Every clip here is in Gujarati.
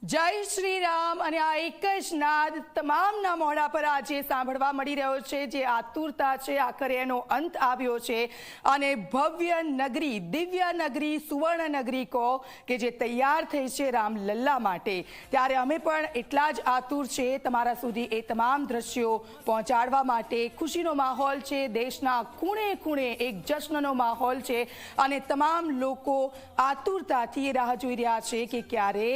જય શ્રી રામ અને આ એક જ નાદ તમામના મોઢા પર આજે સાંભળવા મળી રહ્યો છે। જે આતુરતા છે આખરે એનો અંત આવ્યો છે અને ભવ્ય નગરી, દિવ્ય નગરી, સુવર્ણ નગરી કહો કે જે તૈયાર થઈ છે રામલલ્લા માટે, ત્યારે અમે પણ એટલા જ આતુર છે તમારા સુધી એ તમામ દ્રશ્યો પહોંચાડવા માટે। ખુશીનો માહોલ છે, દેશના ખૂણે ખૂણે એક જશ્નનો માહોલ છે અને તમામ લોકો આતુરતાથી રાહ જોઈ રહ્યા છે કે ક્યારે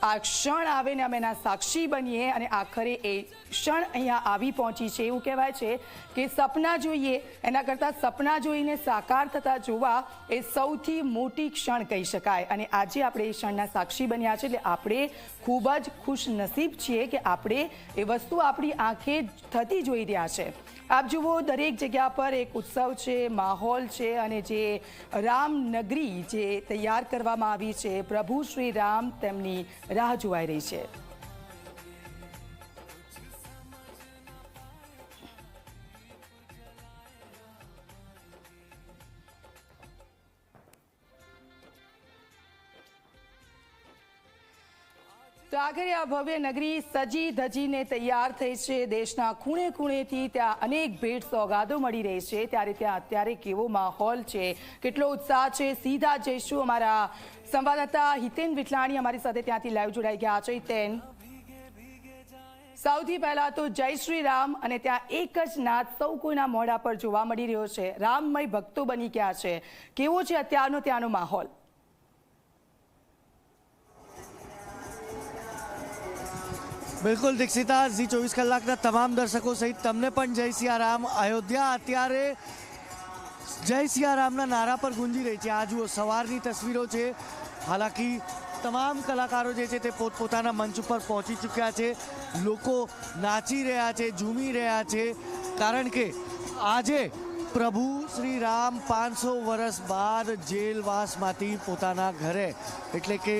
આ ક્ષણ આવે ને અમે એના સાક્ષી બનીએ અને આખરે એ ક્ષણ અહીંયા આવી પહોંચી છે। એવું કહેવાય છે કે સપના જોઈએ એના કરતાં સપના જોઈને સાકાર થતા જોવા એ સૌથી મોટી ક્ષણ કહી શકાય અને આજે આપણે એ ક્ષણના સાક્ષી બન્યા છે। એટલે આપણે ખૂબ જ ખુશનસીબ છીએ કે આપણે એ વસ્તુ આપણી આંખે થતી જોઈ રહ્યા છે। આપ જુઓ, દરેક જગ્યા પર એક ઉત્સવ છે, માહોલ છે અને જે રામનગરી જે તૈયાર કરવામાં આવી છે, પ્રભુ શ્રી રામ તેમની રાહ જોવાઈ રહી છે। તો આખરે આ ભવ્ય નગરી સજી ધજીને તૈયાર થઈ છે। દેશના ખૂણે ખૂણેથી ત્યાં અનેક ભેટ સોગાદો મળી રહી છે, ત્યારે ત્યાં અત્યારે કેવો માહોલ છે, કેટલો ઉત્સાહ છે। સીધા જઈશું, અમારા સંવાદદાતા હિતેન વિઠલાણી અમારી સાથે ત્યાંથી લાઈવ જોડાઈ ગયા છે। હિતેન, સૌથી પહેલા તો જય શ્રી રામ અને ત્યાં એક જ નાદ સૌ કોઈના મોઢા પર જોવા મળી રહ્યો છે। રામમય ભક્તો બની ગયા છે, કેવો છે અત્યારનો ત્યાંનો માહોલ? બિલકુલ દીક્ષિતા, ઝી 24 કલાકના તમામ દર્શકો સહિત તમને પણ જય સિયારામ। અયોધ્યા અત્યારે જય સિયારામના નારા પર ગુંજી રહી છે। આ જુઓ, સવારની તસવીરો છે। હાલાકી તમામ કલાકારો જે છે તે પોતપોતાના મંચ ઉપર પહોંચી ચૂક્યા છે। લોકો નાચી રહ્યા છે, ઝૂમી રહ્યા છે, કારણ કે આજે પ્રભુ શ્રી રામ 500 વર્ષ બાદ જેલવાસમાંથી પોતાના ઘરે એટલે કે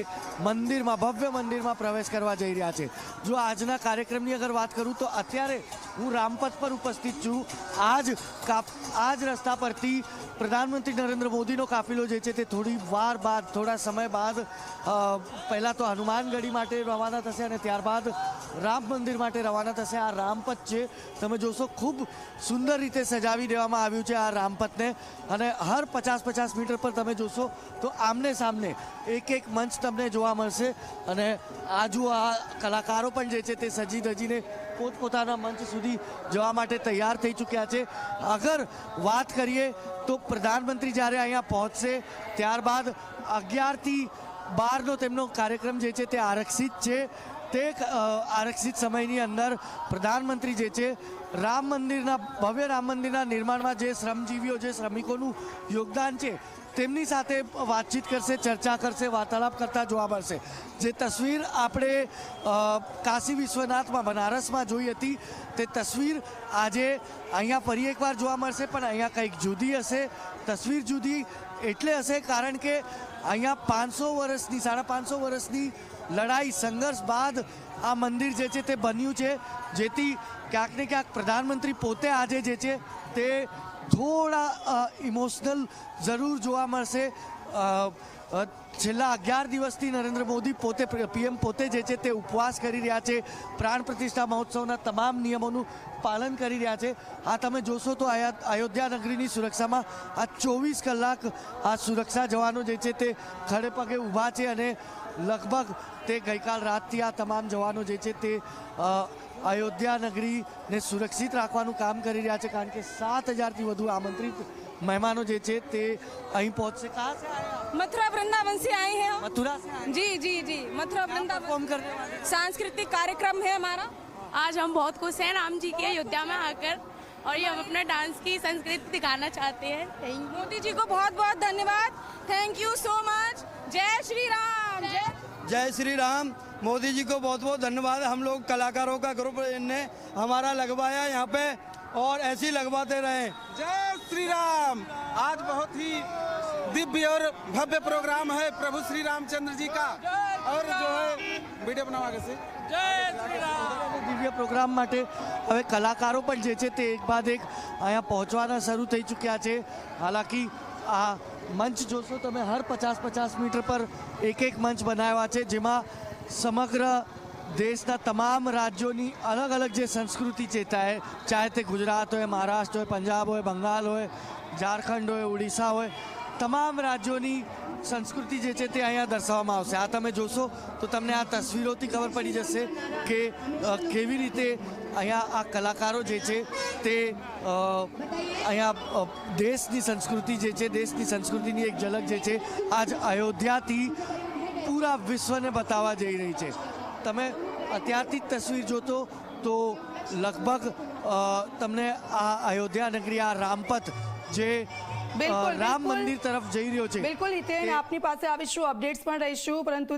મંદિરમાં, ભવ્ય મંદિરમાં પ્રવેશ કરવા જઈ રહ્યા છે। જો આજના કાર્યક્રમની અગર વાત કરું તો અત્યારે હું રામપથ પર ઉપસ્થિત છું। આજ રસ્તા પરથી પ્રધાનમંત્રી નરેન્દ્ર મોદીનો કાફિલો જે છે તે થોડા સમય બાદ પહેલાં તો હનુમાનગઢી માટે રવાના થશે અને ત્યારબાદ રામ મંદિર માટે રવાના થશે। આ રામપથ છે, તમે જોશો ખૂબ સુંદર રીતે સજાવી દેવામાં આવ્યું છે આ રામપથને અને હર 50-50 મીટર પર તમે જોશો તો આમને સામને એક એક મંચ તમને જોવા મળશે અને આ કલાકારો પણ જે છે તે સજી ધજીને પોતપોતાના મંચ સુધી જવા માટે તૈયાર થઈ ચૂક્યા છે। અગર વાત કરીએ તો પ્રધાનમંત્રી જ્યારે અહીંયા પહોંચશે ત્યારબાદ 11 થી 12નો તેમનો કાર્યક્રમ જે છે તે આરક્ષિત છે। તે આરક્ષિત સમયની અંદર પ્રધાનમંત્રી જે છે ભવ્ય રામ મંદિરના નિર્માણમાં જે શ્રમજીવીઓ, જે શ્રમિકોનું યોગદાન છે તેમની સાથે વાતચીત કરશે, ચર્ચા કરશે, વાર્તાલાપ કરતા જોવા મળશે। જે તસવીર આપણે કાશી વિશ્વનાથમાં, બનારસમાં જોઈ હતી તે તસવીર આજે અહીંયા ફરી એકવાર જોવા મળશે, પણ અહીંયા કંઈક જુદી હશે। તસવીર જુદી એટલે હશે કારણ કે અહીંયા 550 વર્ષની લડાઈ, સંઘર્ષ બાદ આ મંદિર જે છે તે બન્યું છે, જેથી ક્યાંક ને ક્યાંક પ્રધાનમંત્રી પોતે આજે જે છે તે થોડા ઇમોશનલ જરૂર જોવા મળશે। છેલ્લા 11 દિવસથી નરેન્દ્ર મોદી પીએમ પોતે જે છે તે ઉપવાસ કરી રહ્યા છે, પ્રાણ પ્રતિષ્ઠા મહોત્સવના તમામ નિયમોનું પાલન કરી રહ્યા છે। આ તમે જોશો તો અયોધ્યા નગરીની સુરક્ષામાં આ 24 કલાક આ સુરક્ષા જવાનો જે છે તે ખડે પગે ઊભા છે અને લગભગ તે ગઈકાલ રાતથી આ તમામ જવાનો જે છે તે અયોધ્યા નગરીને સુરક્ષિત રાખવાનું કામ કરી રહ્યા છે, કારણ કે 7000થી વધુ આમંત્રિત મહેમાનો જે છે તે અહીં પહોંચશે। कहाँ से आए आप? मथुरा वृंदावन से आए हैं हम। मथुरा से आए? जी जी जी, मथुरा वृंदावन परफॉर्म करने वाले सांस्कृतिक कार्यक्रम है हमारा। आज हम बहुत खुश हैं राम जी के अयोध्या में आकर और ये हम अपना डांस की संस्कृति दिखाना चाहते हैं। मोदी जी को बहुत बहुत धन्यवाद, थैंक यू सो मच। जय श्री राम। जय श्री राम। मोदी जी को बहुत बहुत धन्यवाद। हम लोग कलाकारों का ग्रुप इनने हमारा लगवाया यहाँ पे और ऐसे ही लगवाते रहें। जय श्री राम। आज बहुत ही दिव्य और भव्य प्रोग्राम है प्रभु श्री रामचंद्र जी का, और जो है वीडियो बनावा कैसे जय श्री राम। दिव्य प्रोग्राम માટે હવે કલાકારો પણ જે છે તે એક બાદ એક અહીંયા પહોંચવાના શરૂ થઈ ચૂક્યા છે। હાલાકી આ મંચ જોશો તમે હર 50-50 મીટર પર એક મંચ બનાવ્યા છે, જેમાં સમગ્ર દેશના તમામ રાજ્યોની અલગ અલગ જે સંસ્કૃતિ છે ચાહે તે ગુજરાત હોય, મહારાષ્ટ્ર હોય, પંજાબ હોય, બંગાળ હોય, ઝારખંડ હોય, ઓડિશા હોય, તમામ રાજ્યોની સંસ્કૃતિ જે છે તે અહીંયા દર્શાવવામાં આવશે. આ તમે જોશો તો તમને આ તસવીરોથી ખબર પડી જશે કે કેવી રીતે અહીંયા આ કલાકારો જે છે તે અહીંયા દેશની સંસ્કૃતિ જે છે, દેશની સંસ્કૃતિની એક ઝલક જે છે આજ અયોધ્યાથી પૂરા વિશ્વને બતાવવા જઈ રહી છે. તમે અત્યારથી જ તસવીર જોતો તો લગભગ તમને આ અયોધ્યા નગરી, આ રામપથ જે બિલકુલ, રામ બિલકુલ. મંદિર તરફ જઈ રહ્યો છે. બિલકુલ હિતેન, આપની પાસે આવીશું, અપડેટ્સ પણ રહીશું, પરંતુ